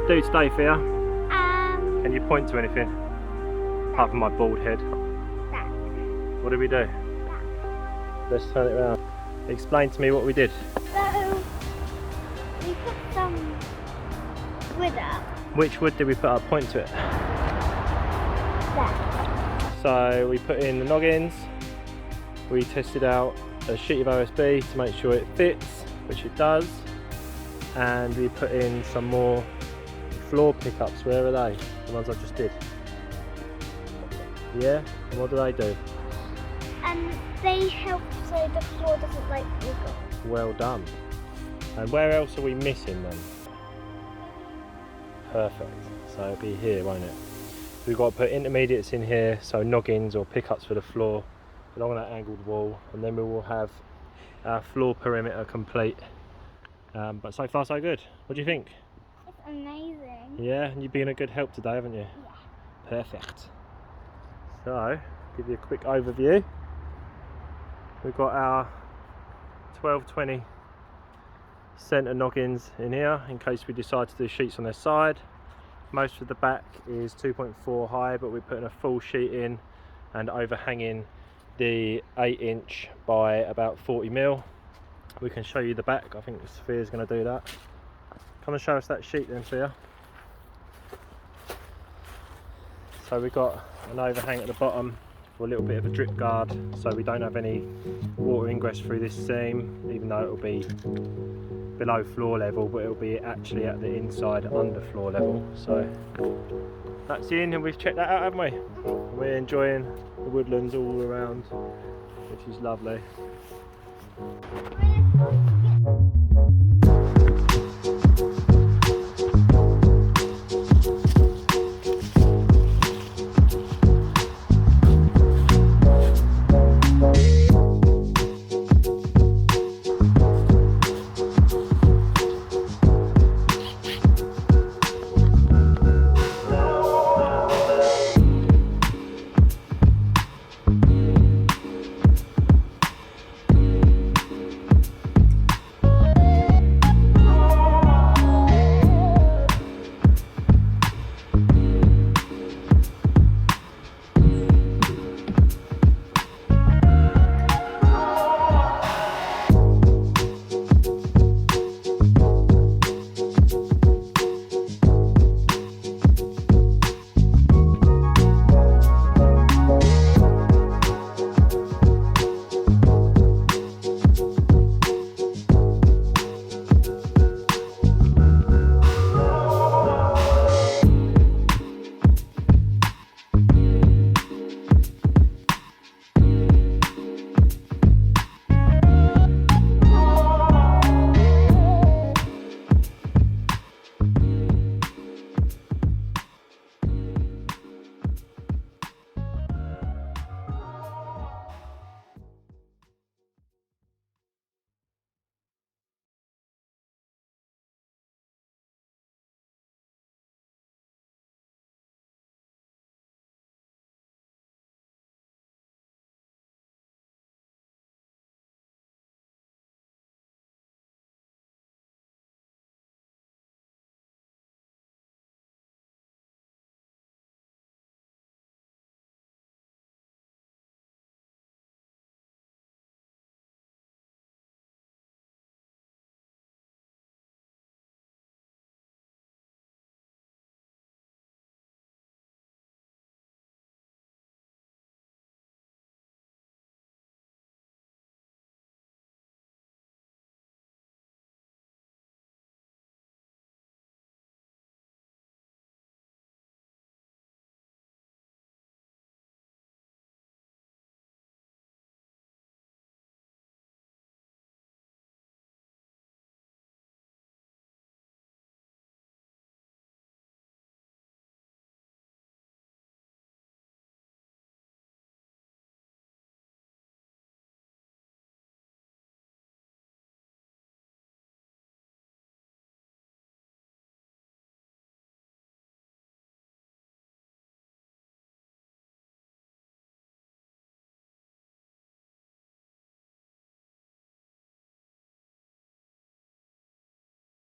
to do today, Thea? Can you point to anything? Apart from my bald head. That. What did we do? That. Let's turn it around. Explain to me what we did. So, we put some wood up. Which wood did we put up? Point to it. There. So we put in the noggins. We tested out a sheet of OSB to make sure it fits, which it does. And we put in some more floor pickups. Where are they? The ones I just did. Yeah? And what do they do? They help so the floor doesn't like wiggle. Well done. And where else are we missing then? Perfect. So it'll be here, won't it? We've got to put intermediates in here, so noggins or pickups for the floor along that angled wall, and then we will have our floor perimeter complete. But so far so good. What do you think? It's amazing. Yeah, and you've been a good help today, haven't you? Yeah. Perfect. So, give you a quick overview. We've got our 12-20 centre noggins in here in case we decide to do sheets on their side. Most of the back is 2.4 high, but we're putting a full sheet in and overhanging the 8" by about 40mm. We can show you the back. I think Sophia's going to do that. Come and show us that sheet then, Sophia. So we've got an overhang at the bottom for a little bit of a drip guard, so we don't have any water ingress through this seam, even though it'll be below floor level, but it'll be actually at the inside under floor level. So that's in, and we've checked that out, haven't we? We're enjoying the woodlands all around, which is lovely.